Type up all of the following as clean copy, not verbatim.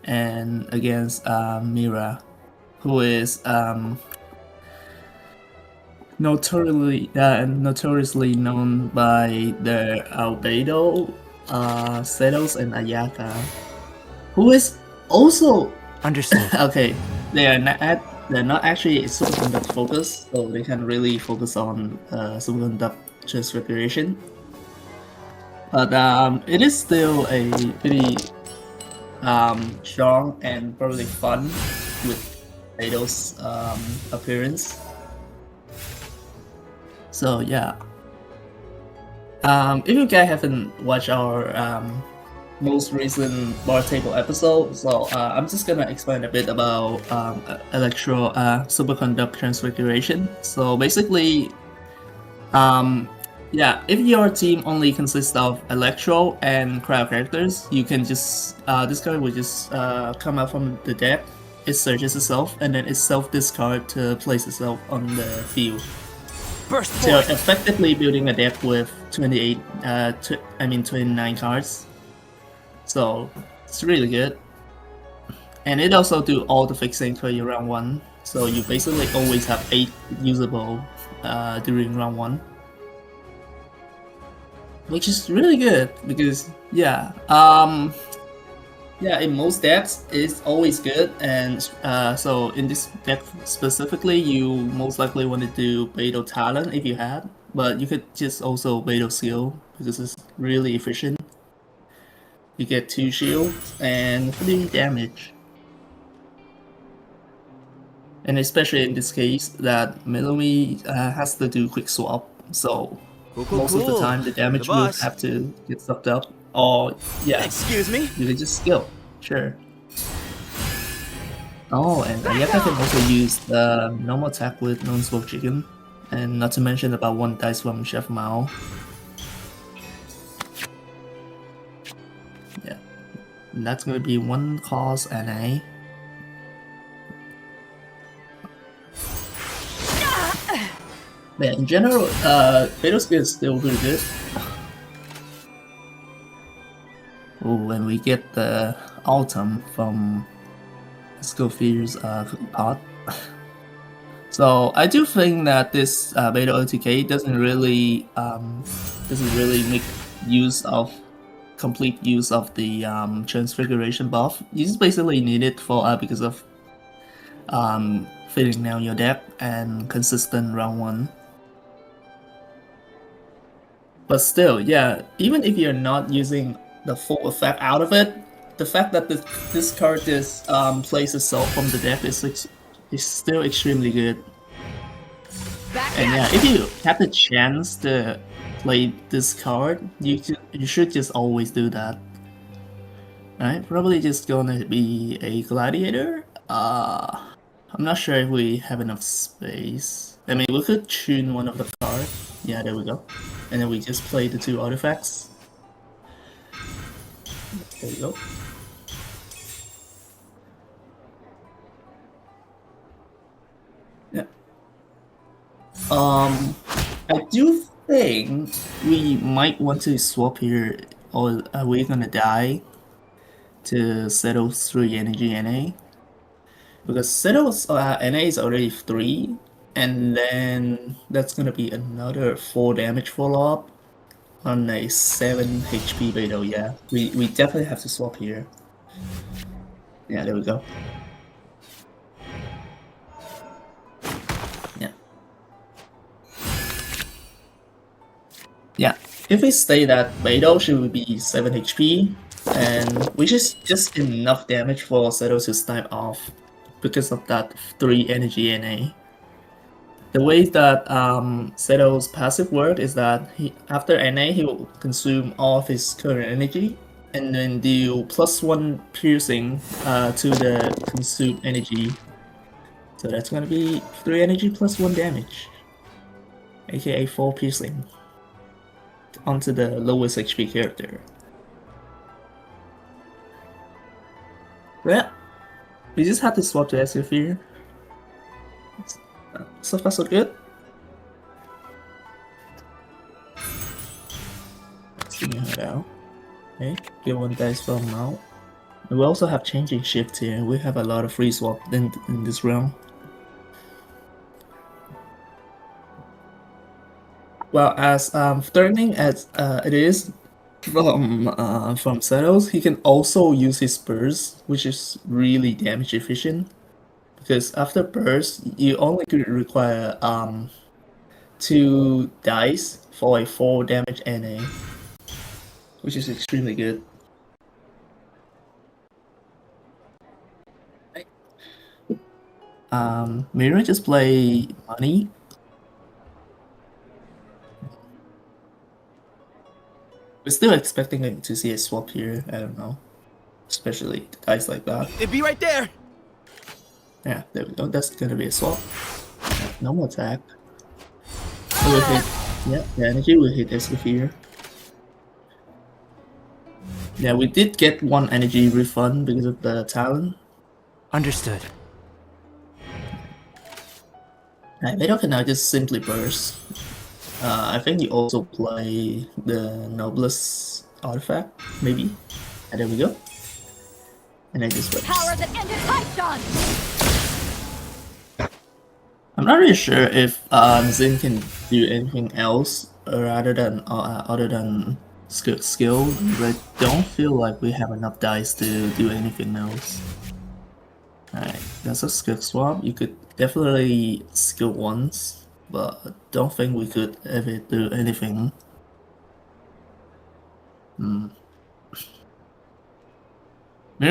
and against Mira, who is notoriously known by their Albedo, Setos, and Ayaka, who is also Understood. okay. They're not actually superconduct focused, so they can really focus on superconduct transfiguration. But it is still a pretty strong and probably fun with Beidou's appearance. So yeah. If you guys haven't watched our most recent bar table episode, so I'm just gonna explain a bit about electro superconduct transfiguration. So basically, yeah, if your team only consists of electro and cryo characters, you can just this card will just come out from the deck. It searches itself and then it self-discard to place itself on the field. Burst So you're forth. effectively building a deck with 29 cards. So it's really good. And it also do all the fixing for your round 1. So you basically always have 8 usable during round 1. Which is really good because yeah, in most decks it's always good, and so in this deck specifically, you most likely want to do Beidou Talent if you had, but you could just also Beidou Skill because it's really efficient. You get 2 shields and 3 damage. And especially in this case, that Milomi has to do quick swap, so most of the time the damage will boss. have to get sucked up, or yeah, Excuse me? you can just skill, sure. Oh, and Ayaka can also use the normal attack with non-swap chicken, and not to mention about 1 dice from Chef Mao. Yeah, and that's gonna be 1 cost NA. But yeah, in general, Beidou's skill is still really good. Oh, and we get the Autumn from Scofier's cookie pot. So I do think that this Beta OTK doesn't really make complete use of the transfiguration buff. You just basically need it for because of filling down your deck and consistent round 1. But still, yeah, even if you're not using the full effect out of it, the fact that this card just plays itself from the deck is still extremely good. And yeah, if you have the chance to play this card, you should just always do that. Alright, probably just gonna be a gladiator. I'm not sure if we have enough space. I mean, we could tune one of the cards. Yeah, there we go. And then we just play the 2 artifacts. There we go. Yeah. I do think we might want to swap here, or are we gonna die to settle 3 energy NA? Because settles NA is already 3, and then that's gonna be another 4 damage follow-up on a 7 HP Beidou. Yeah, we definitely have to swap here. Yeah, there we go. Yeah. Yeah, if we stay that Beidou should be 7 HP, and which is just enough damage for Seto to snipe off because of that 3 energy NA. The way that Seto's passive work is that after NA he will consume all of his current energy and then deal +1 piercing to the consumed energy. So that's gonna be 3 energy +1 damage, aka 4 piercing onto the lowest HP character. Yeah, we just had to swap to Escafir. So far so good. Let's see her out. Okay, get 1 dice from Mao. We also have changing shift here. We have a lot of free swap in this round. Well, as threatening as it is from Settles, he can also use his burst, which is really damage efficient. Because after burst, you only could require 2 dice for a 4 damage NA, which is extremely good. Mira just play money. We're still expecting him to see a swap here. I don't know, especially dice like that. It'd be right there. Yeah, there we go. That's gonna be a swap. Yeah, no more attack. So we hit. Yeah, the energy will hit us with here. Yeah, we did get 1 energy refund because of the talent. Understood. Vado can now just simply burst. I think you also play the Noblest artifact, maybe. And there we go. And I just burst. Power that ended Python! I'm not really sure if Zin can do anything else rather than other than skill, but I don't feel like we have enough dice to do anything else. Alright, that's a skill swap. You could definitely skill once, but I don't think we could ever do anything. Maybe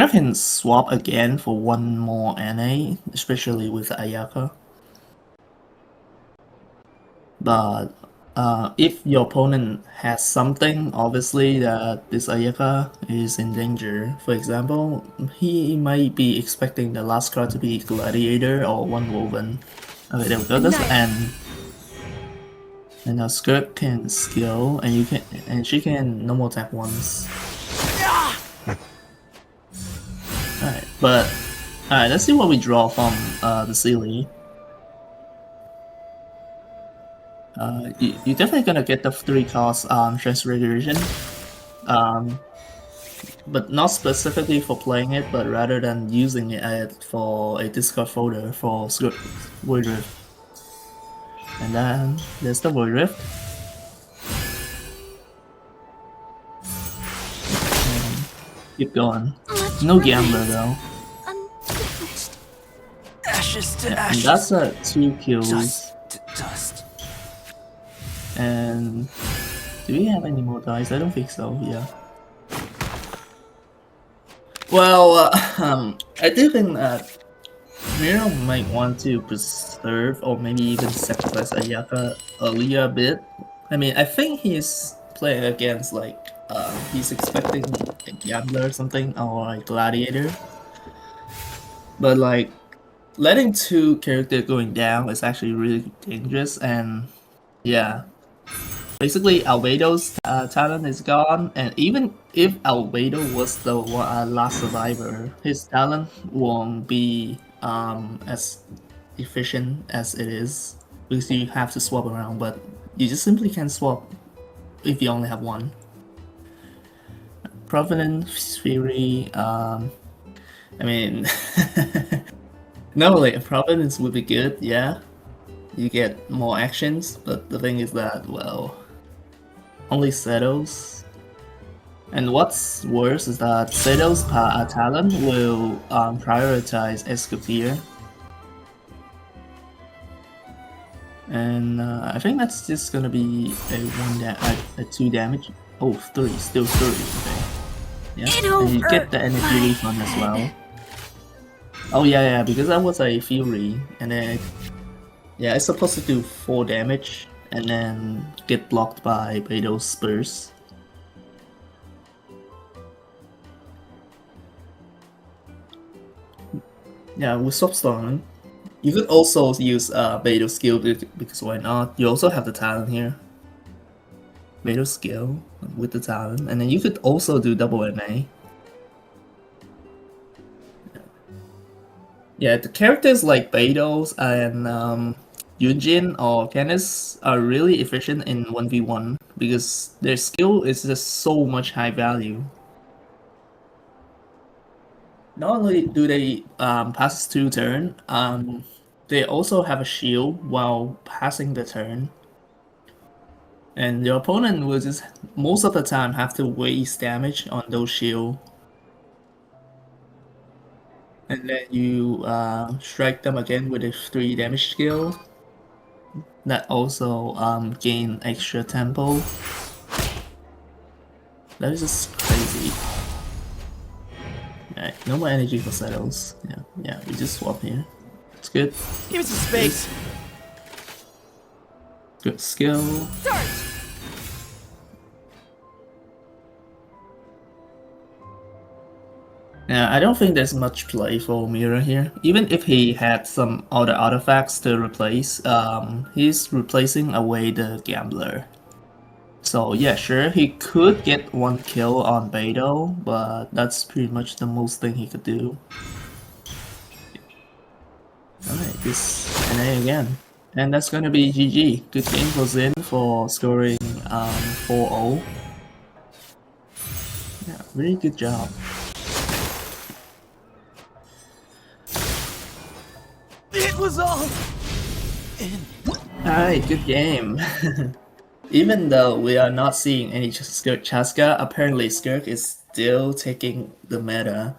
I can swap again for 1 more NA, especially with Ayaka. But if your opponent has something, obviously that this Ayaka is in danger. For example, he might be expecting the last card to be Gladiator or One Woven. Okay, there we go. That's the end. And now Skirt can skill, and she can normal attack once. Alright, let's see what we draw from the Sealy. You're definitely gonna get the 3 cost Transfiguration, but not specifically for playing it, but rather than using it for a discard folder for Void Rift. And then there's the Void Rift. And keep going. No Gambler though. Ashes to Yeah, ashes. and that's 2 kills. Dust to dust. And do we have any more dice? I don't think so, yeah. Well, I do think that Miro might want to preserve or maybe even sacrifice Ayaka earlier a bit. I mean, I think he's playing against like, he's expecting a Gambler or something, or a Gladiator. But like, letting 2 characters going down is actually really dangerous, and yeah. Basically, Albedo's talent is gone, and even if Albedo was the last survivor, his talent won't be as efficient as it is, because you have to swap around, but you just simply can't swap if you only have 1. Providence, Fury, I mean, normally a Providence would be good, yeah. You get more actions, but the thing is that, well, only Seto's. And what's worse is that Seto's talent will prioritize Escopir. And I think that's just gonna be a 2 damage. Oh, 3, still 3, okay. Yeah, and you get the energy refund as well. Oh yeah, because that was a Fury, and then yeah, it's supposed to do 4 damage, and then get blocked by those spurs. Yeah, with Swap Storm, you could also use Beidou's skill because why not? You also have the talent here. Beidou's skill with the talent, and then you could also do double NA. Yeah, the characters like Beidou's and Yunjin or Canis are really efficient in 1v1 because their skill is just so much high value. not only do they pass 2 turn, they also have a shield while passing the turn. And your opponent will just most of the time have to waste damage on those shield. And then you strike them again with a 3 damage skill. That also gain extra tempo. That is just crazy. Alright, no more energy for settles. Yeah, we just swap here. It's good. Give me some space. Good skill. Start. Yeah, I don't think there's much play for Mirror here. Even if he had some other artifacts to replace, he's replacing away the Gambler. So yeah, sure, he could get 1 kill on Beidou, but that's pretty much the most thing he could do. Alright, this NA again. And that's gonna be GG. Good game for Zin for scoring 4-0. Yeah, really good job. It was all in. Alright, good game. Even though we are not seeing any Skirk Chaska, apparently Skirk is still taking the meta.